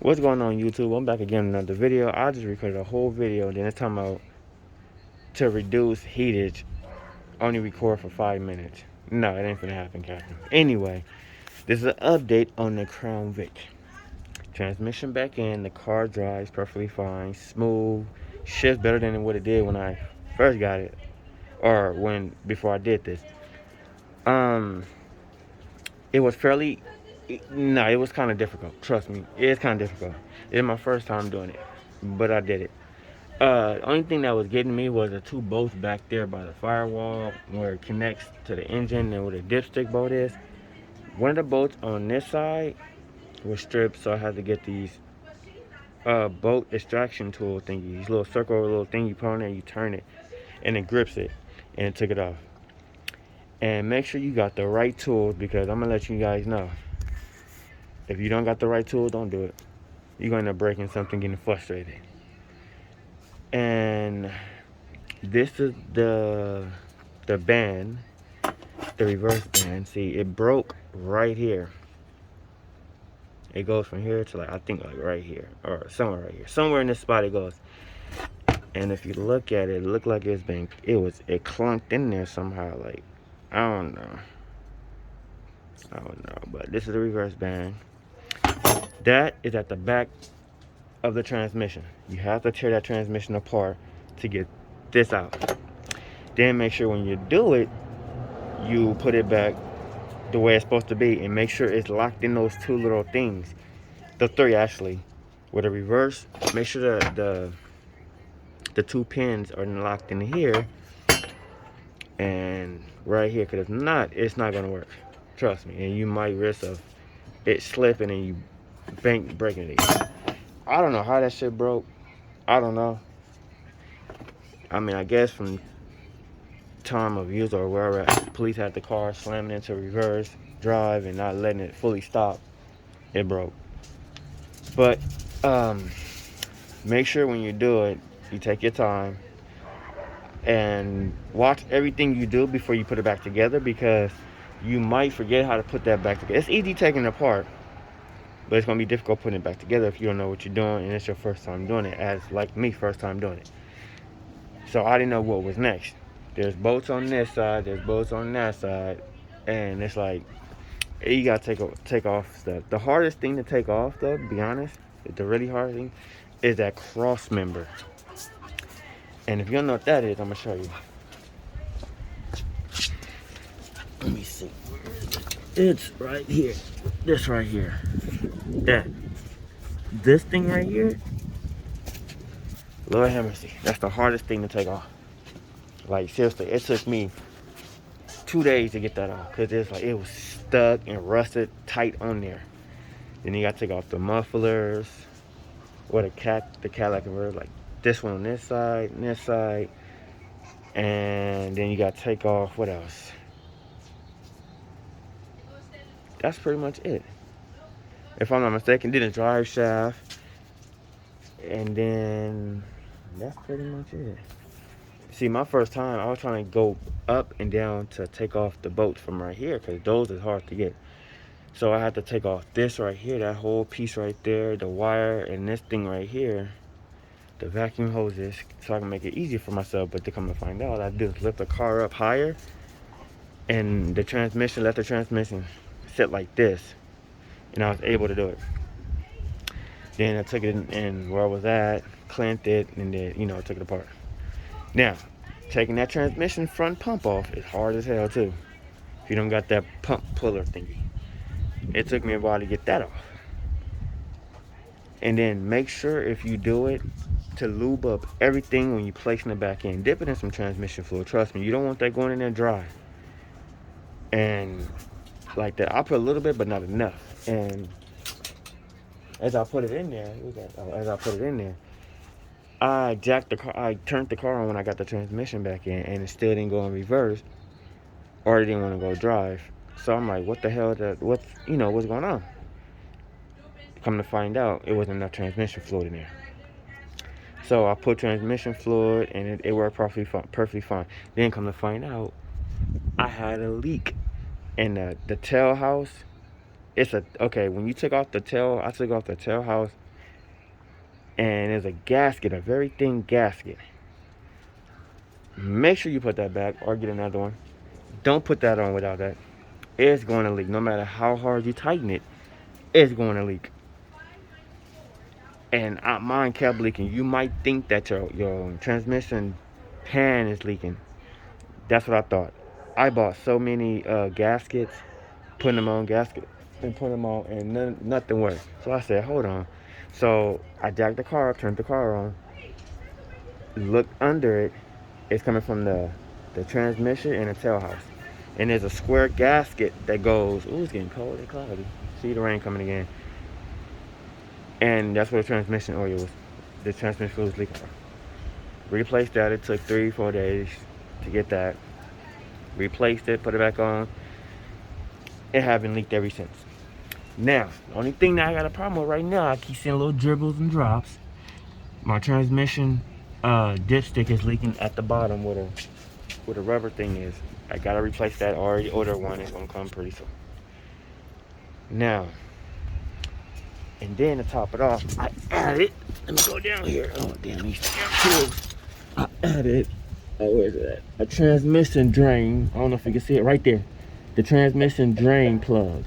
What's going on, YouTube? I'm back again with another video. I just recorded a whole video, and then it's talking about to reduce heatage, only record for 5 minutes. No, it ain't gonna happen, Captain. Anyway, this is an update on the Crown Vic. Transmission back in, the car drives perfectly fine, smooth, shifts better than what it did when I first got it, or before I did this. It was fairly, no, it was kind of difficult. Trust me, it's kind of difficult. It's my first time doing it, but I did it. Only thing that was getting me was the two bolts back there by the firewall where it connects to the engine and where the dipstick bolt is. One of the bolts on this side was stripped, so I had to get these bolt extraction tool thingy. These little circle, little thing you put on there, you turn it, and it grips it, and it took it off. And make sure you got the right tools, because I'm gonna let you guys know. If you don't got the right tools, don't do it. You're gonna end up breaking something, getting frustrated. And this is the band, the reverse band. See, it broke right here. It goes from here to I think right here, or somewhere right here. Somewhere in this spot it goes. And if you look at it, it looked like it clunked in there somehow. I don't know, but this is the reverse band. That is at the back of the transmission. You have to tear that transmission apart to get this out. Then make sure when you do it, you put it back the way it's supposed to be, and make sure it's locked in those two little things. The three, actually. With the reverse, make sure the two pins are locked in here and right here, because if not, it's not gonna work. Trust me. And you might risk of it slipping and you breaking it. I don't know how that shit broke. I don't know. I mean, I guess from time of use or wherever, police had the car slamming into reverse drive and not letting it fully stop, it broke. But make sure when you do it, you take your time and watch everything you do before you put it back together, because you might forget how to put that back together. It's easy taking it apart, but it's gonna be difficult putting it back together if you don't know what you're doing and it's your first time doing it, as like me, first time doing it. So I didn't know what was next. There's bolts on this side, there's bolts on that side, and it's like you gotta take off stuff. The hardest thing to take off, though, to be honest, the really hard thing is that cross member. And if you don't know what that is, I'm gonna show you. Let me see. It's right here. This right here. This thing right here. Lord have mercy. That's the hardest thing to take off. Like, seriously, it took me 2 days to get that off, because it was stuck and rusted tight on there. Then you gotta take off the mufflers, or the Cadillac converter, like this one on this side and this side. And then you gotta take off, what else? That's pretty much it, if I'm not mistaken. Then the drive shaft, and then that's pretty much it. See, my first time, I was trying to go up and down to take off the bolts from right here, because those is hard to get. So I had to take off this right here, that whole piece right there, the wire, and this thing right here, the vacuum hoses, so I can make it easier for myself. But to come to find out, I do is lift the car up higher, and let the transmission sit like this, and I was able to do it. Then I took it in where I was at, clamped it, and then, took it apart. Now, taking that transmission front pump off is hard as hell too, if you don't got that pump puller thingy. It took me a while to get that off. And then make sure, if you do it, to lube up everything when you placing it back in. Dip it in some transmission fluid. Trust me, you don't want that going in there dry. And like that, I put a little bit, but not enough. And as I put it in there, I turned the car on when I got the transmission back in, and it still didn't go in reverse, or it didn't want to go drive. So I'm like, what the hell? What's going on? Come to find out, it wasn't enough transmission fluid in there. So I put transmission fluid, and it worked perfectly fine. Then come to find out, I had a leak in the tail house. When you take off the tail, I took off the tail house and there's a gasket, a very thin gasket. Make sure you put that back or get another one. Don't put that on without that. It's going to leak. No matter how hard you tighten it, it's going to leak. And mine kept leaking. You might think that your transmission pan is leaking. That's what I thought. I bought so many gaskets, putting them on gasket, and put them on, and nothing worked. So I said, hold on. So I jacked the car up, turned the car on, looked under it. It's coming from the transmission and the tail house. And there's a square gasket that goes, ooh, it's getting cold and cloudy. See the rain coming again. And that's where the transmission oil was. The transmission fluid was leaking from. Replaced that. It took 3-4 days to get that. Replaced it, put it back on. It haven't leaked ever since. Now, the only thing that I got a problem with right now, I keep seeing little dribbles and drops. My transmission dipstick is leaking at the bottom where the rubber thing is. I gotta replace that. I already ordered one. It's gonna come pretty soon. Now, and then to top it off, I added, let me go down here. Oh, damn, these tools. I added, where is it at? A transmission drain. I don't know if you can see it right there. The transmission drain plug.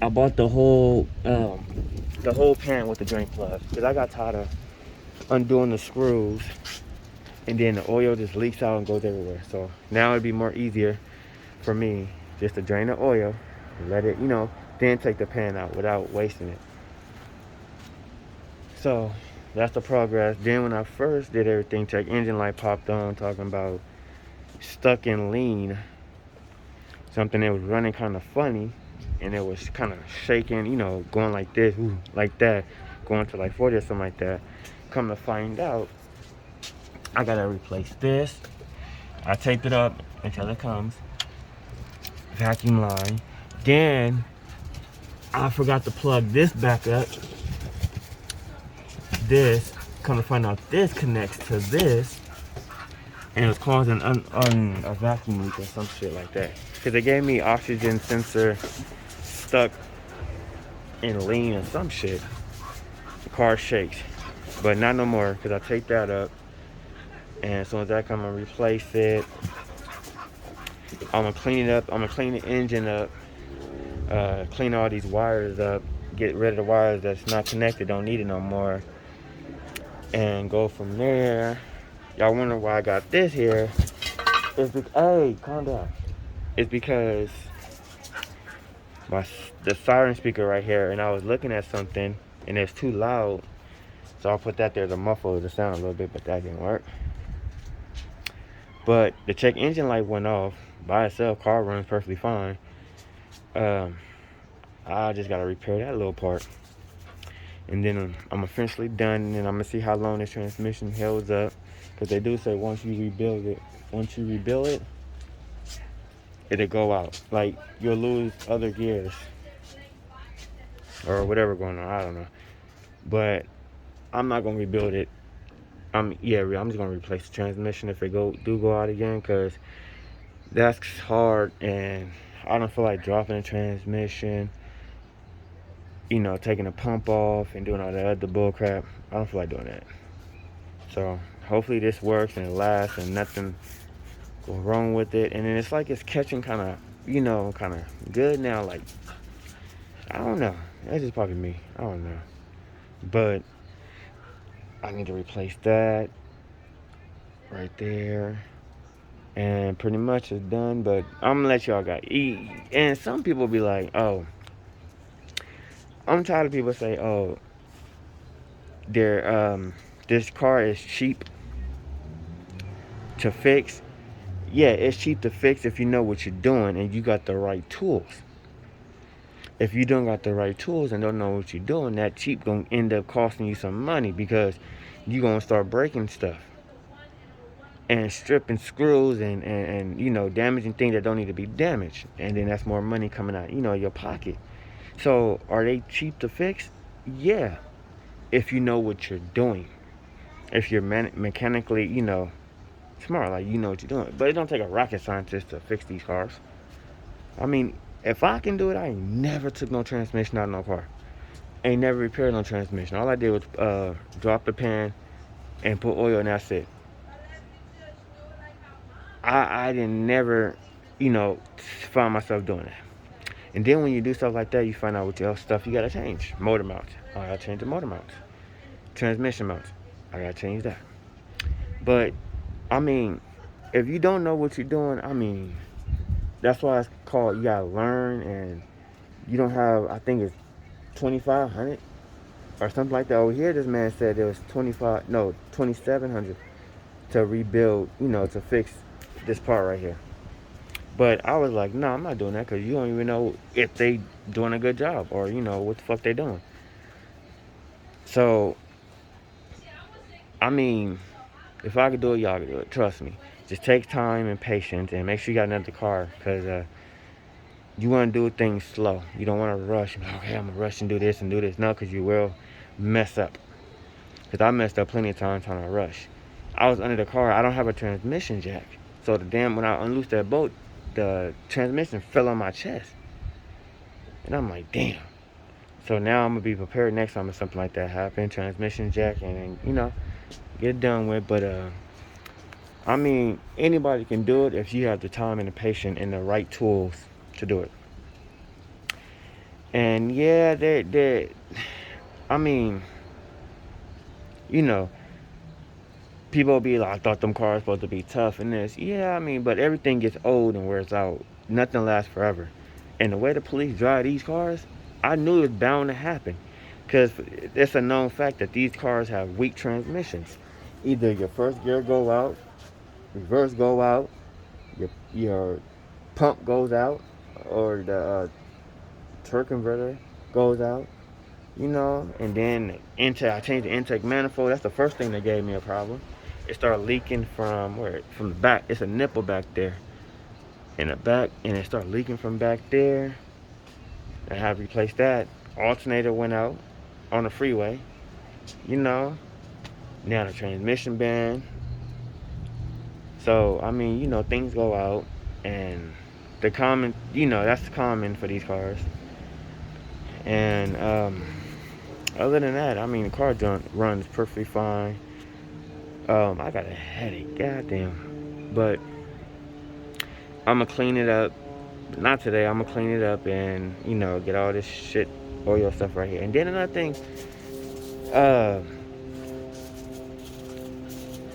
I bought the whole pan with the drain plug because I got tired of undoing the screws and then the oil just leaks out and goes everywhere. So now it'd be more easier for me just to drain the oil, let it, then take the pan out without wasting it. So that's the progress. Then when I first did everything, check engine light popped on, talking about stuck in lean. Something that was running kind of funny, and it was kind of shaking, going like this, like that, going to like 40 or something like that. Come to find out, I gotta replace this. I taped it up until it comes. Vacuum line. Then I forgot to plug this back up. This, come to find out, this connects to this, and it was causing a vacuum leak or some shit like that. Because they gave me oxygen sensor stuck in lean or some shit. The car shakes, but not no more because I taped that up. And as soon as that comes, I'm gonna replace it. I'm gonna clean it up. I'm gonna clean the engine up. Clean all these wires up. Get rid of the wires that's not connected. Don't need it no more. And go from there. Y'all wonder why I got this here? It's because, hey, calm down. It's because the siren speaker right here, and I was looking at something, and it's too loud. So I put that there to muffle the sound a little bit, but that didn't work. But the check engine light went off by itself. Car runs perfectly fine. I just gotta repair that little part, and then I'm officially done. And then I'm gonna see how long this transmission holds up, because they do say once you rebuild it, it'll go out. Like you'll lose other gears or whatever going on. I don't know, but I'm not gonna rebuild it. I'm just gonna replace the transmission if it do go out again, because that's hard, and I don't feel like dropping a transmission, taking a pump off and doing all that other bull crap. I don't feel like doing that. So hopefully this works and it lasts and nothing go wrong with it. And then it's like it's catching kind of good now. Like, I don't know. That's just probably me. I don't know. But I need to replace that right there. And pretty much it's done. But I'm going to let y'all go. And some people be like, oh, I'm tired of people say, oh, this car is cheap to fix. Yeah, it's cheap to fix if you know what you're doing and you got the right tools. If you don't got the right tools and don't know what you're doing, that cheap gonna end up costing you some money, because you're gonna start breaking stuff and stripping screws and damaging things that don't need to be damaged, and then that's more money coming out your pocket. So are they cheap to fix? Yeah, if you know what you're doing. If you're mechanically smart, like what you're doing. But it don't take a rocket scientist to fix these cars. I mean, if I can do it, I ain't never took no transmission out of no car. Ain't never repaired no transmission. All I did was drop the pan and put oil, and that's it. I didn't never, find myself doing that. And then when you do stuff like that, you find out what else stuff you gotta change. Motor mounts. I gotta change the motor mounts. Transmission mounts. I gotta change that. But I mean, if you don't know what you're doing, I mean, that's why it's called you gotta learn, and you don't have. I think it's 2,500 or something like that. Over here, this man said it was 2,700 to rebuild. To fix this part right here. But I was like, no, I'm not doing that because you don't even know if they doing a good job or what the fuck they doing. So, I mean, if I could do it, y'all could do it. Trust me. Just take time and patience, and make sure you got another car, because you want to do things slow. You don't want to rush. Like, okay, I'm gonna rush and do this and do this. No, because you will mess up. Because I messed up plenty of times trying to rush. I was under the car. I don't have a transmission jack, so when I unloosed that bolt, the transmission fell on my chest, and I'm like, damn. So now I'm gonna be prepared next time if something like that happens. Transmission jack, and get it done with. But I mean, anybody can do it if you have the time and the patience and the right tools to do it. And yeah, I mean, you know, people be like, I thought them cars supposed to be tough and this. Yeah, I mean, but everything gets old and wears out. Nothing lasts forever. And the way the police drive these cars, I knew it was bound to happen. Because it's a known fact that these cars have weak transmissions. Either your first gear go out, reverse go out, your pump goes out, or the torque converter goes out, and then I changed the intake manifold. That's the first thing that gave me a problem. It started leaking from the back. It's a nipple back there in the back, and it started leaking from back there. I had to replace that. Alternator went out on the freeway, now the transmission band. So I mean, things go out, and the common, that's common for these cars. And other than that, I mean, the car runs perfectly fine. I got a headache, goddamn. But I'm gonna clean it up. Not today. I'm gonna clean it up and get all this shit, oil stuff right here. And then another thing,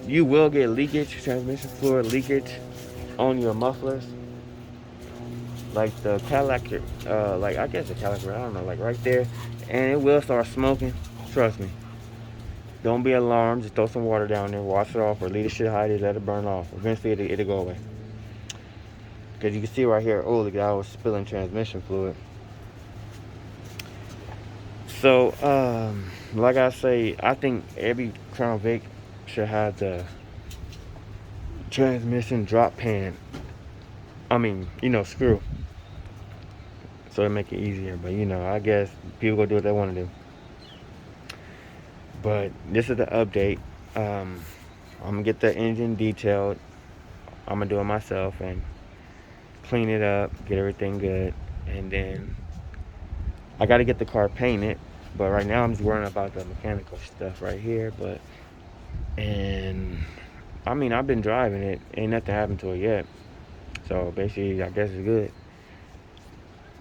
you will get leakage, transmission fluid leakage on your mufflers. Like the Cadillac, I guess the Cadillac, I don't know, like right there, and it will start smoking. Trust me. Don't be alarmed. Just throw some water down there, wash it off, or leave the shit how it is, let it burn off. Eventually, it'll go away. Because you can see right here, oh, the guy was spilling transmission fluid. So, like I say, I think every Crown Vic should have the transmission drop pan. I mean, screw. So it make it easier. But I guess people go do what they want to do. But this is the update. I'm gonna get the engine detailed. I'm gonna do it myself and clean it up, get everything good, and then I gotta get the car painted. But right now I'm just worrying about the mechanical stuff right here. And I mean, I've been driving it, ain't nothing happened to it yet. So basically, I guess it's good.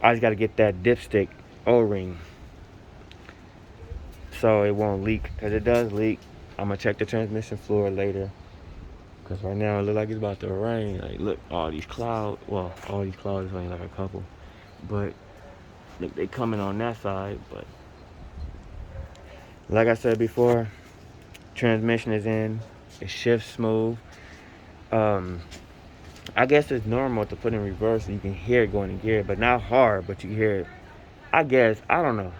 I just gotta get that dipstick O-ring so it won't leak, because it does leak. I'm gonna check the transmission fluid later, because right now it looks like it's about to rain. Like, look, all these clouds. Well, all these clouds is only like a couple, but look, they coming on that side. But like I said before, transmission is in. It shifts smooth. I guess it's normal to put in reverse, so you can hear it going in gear, but not hard. But you can hear it. I guess, I don't know,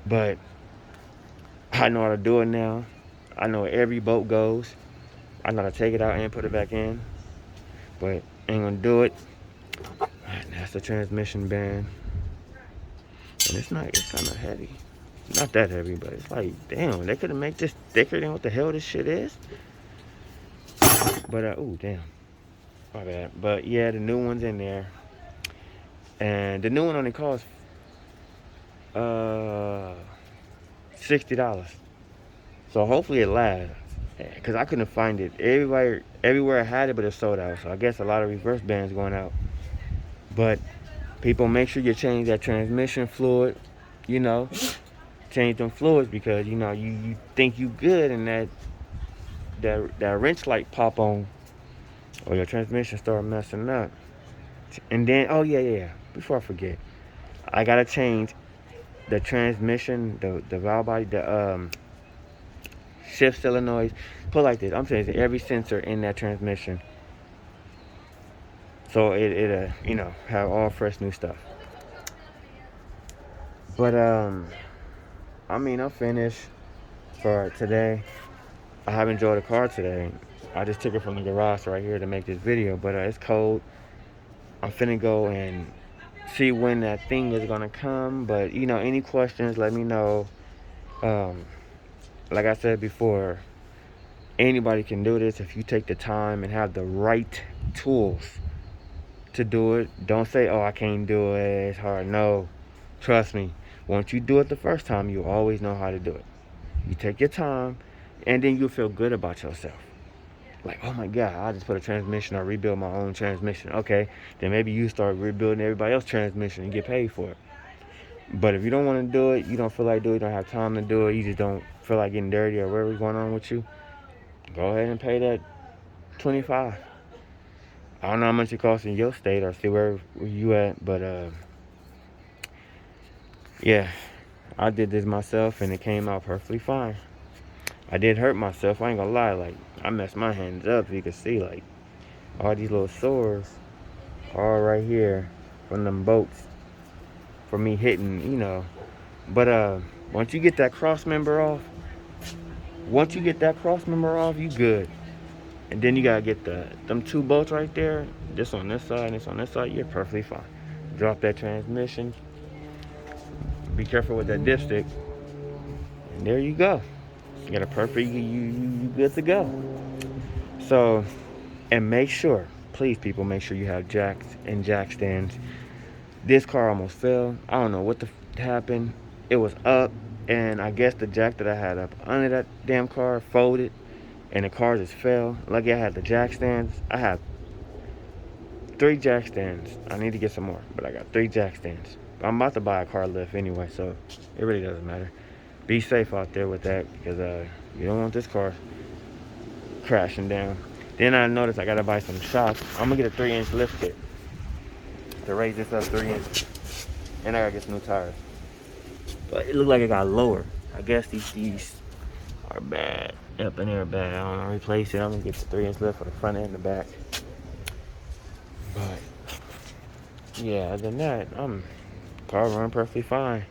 but I know how to do it now. I know where every bolt goes. I know how to take it out and put it back in, but ain't gonna do it. That's the transmission band, and it's kind of heavy. Not that heavy, but it's like, damn, they could have made this thicker than what the hell this shit is. But oh damn, my bad. But yeah, the new one's in there, and the new one only costs uh $60. So hopefully it lasts. Cause I couldn't find it. Everywhere I had it, but it's sold out. So I guess a lot of reverse bands going out. But people, make sure you change that transmission fluid. You know, change them fluids because you think you good and that wrench light pop on or your transmission start messing up. And then yeah. Before I forget, I gotta change the transmission, the valve body, the shift solenoids. Put it like this: I'm changing every sensor in that transmission, so it have all fresh new stuff. But I mean, I'm finished for today. I have enjoyed the car today. I just took it from the garage right here to make this video, but it's cold. I'm finna go and see when that thing is gonna come. But any questions, let me know. Like I said before, anybody can do this if you take the time and have the right tools to do it. Don't say, oh, I can't do it, it's hard. No, trust me, once you do it the first time, you always know how to do it. You take your time, and then you'll feel good about yourself. Like, oh my God, I just put a transmission or rebuild my own transmission. Okay, then maybe you start rebuilding everybody else's transmission and get paid for it. But if you don't want to do it, you don't feel like doing it, you don't have time to do it, you just don't feel like getting dirty or whatever's going on with you, go ahead and pay that $25. I don't know how much it costs in your state or see where you at, but yeah, I did this myself and it came out perfectly fine. I did hurt myself, I ain't gonna lie, like I messed my hands up. You can see like all these little sores all right here from them bolts for me hitting, But once you get that cross member off, you good. And then you gotta get them two bolts right there, this on this side and this on this side, you're perfectly fine. Drop that transmission. Be careful with that dipstick. And there you go. You got a perfect, you good to go. So, and make sure, please people, make sure you have jacks and jack stands. This car almost fell. I don't know what happened. It was up, and I guess the jack that I had up under that damn car folded, and the car just fell. Lucky I had the jack stands. I have 3 jack stands. I need to get some more, but I got 3 jack stands. I'm about to buy a car lift anyway, so it really doesn't matter. Be safe out there with that, because you don't want this car crashing down. Then I noticed I gotta buy some shocks. I'm gonna get a 3-inch lift kit to raise this up 3 inches, and I gotta get some new tires. But it looked like it got lower. I guess these are bad. Up in there bad. I don't know. Replace it. I'm gonna get the 3-inch lift for the front and the back. But yeah, other than that, car running perfectly fine.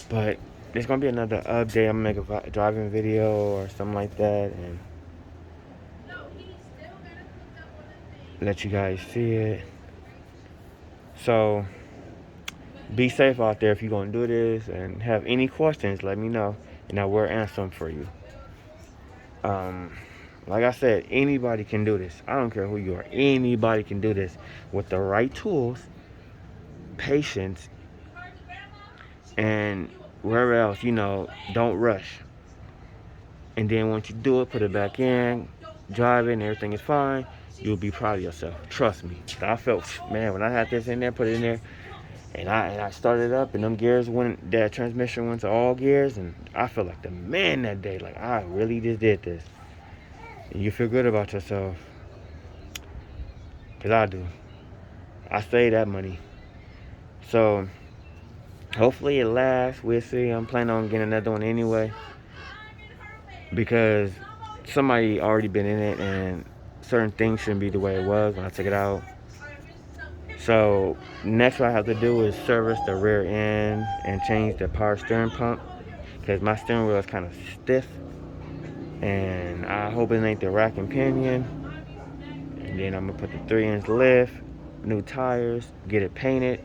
But there's gonna be another update. I'm gonna make a driving video or something like that and let you guys see it. So be safe out there if you're gonna do this, and have any questions, let me know and I will answer them for you. Like I said, anybody can do this. I don't care who you are. Anybody can do this with the right tools, patience, and wherever else, don't rush. And then once you do it, put it back in, drive it, and everything is fine, you'll be proud of yourself. Trust me. I felt, man, when I had this in there, put it in there, and I started up, and that transmission went to all gears, and I felt like the man that day. Like, I really just did this. And you feel good about yourself. Because I do. I save that money. So, hopefully it lasts. We'll see. I'm planning on getting another one anyway, because somebody already been in it, and certain things shouldn't be the way it was when I took it out. So next what I have to do is service the rear end and change the power steering pump, because my steering wheel is kind of stiff, and I hope it ain't the rack and pinion. And then I'm gonna put the 3-inch lift, new tires, get it painted,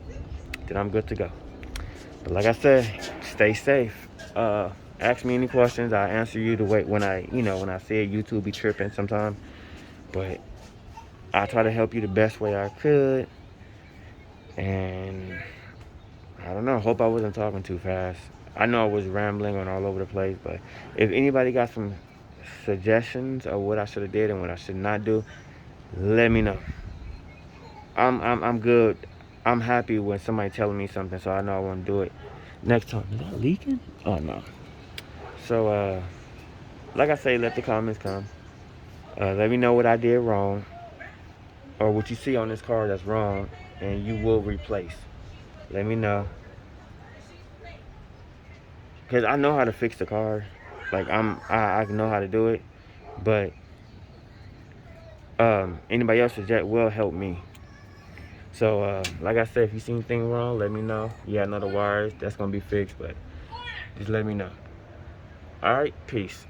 then I'm good to go. But like I said, stay safe. Ask me any questions. I'll answer you the way when I see it. YouTube be tripping sometimes, but I try to help you the best way I could. And I don't know. Hope I wasn't talking too fast. I know I was rambling on all over the place, but if anybody got some suggestions of what I should have did and what I should not do, let me know. I'm good. I'm happy when somebody telling me something, so I know I want to do it next time. Is that leaking? Oh no. So like I say, let the comments come. Let me know what I did wrong or what you see on this car that's wrong, and you will replace. Let me know, cause I know how to fix the car. Like I know how to do it, but anybody else that will help me. So like I said, if you see anything wrong, let me know. Yeah, I know the wires that's gonna be fixed, but just let me know. All right, peace.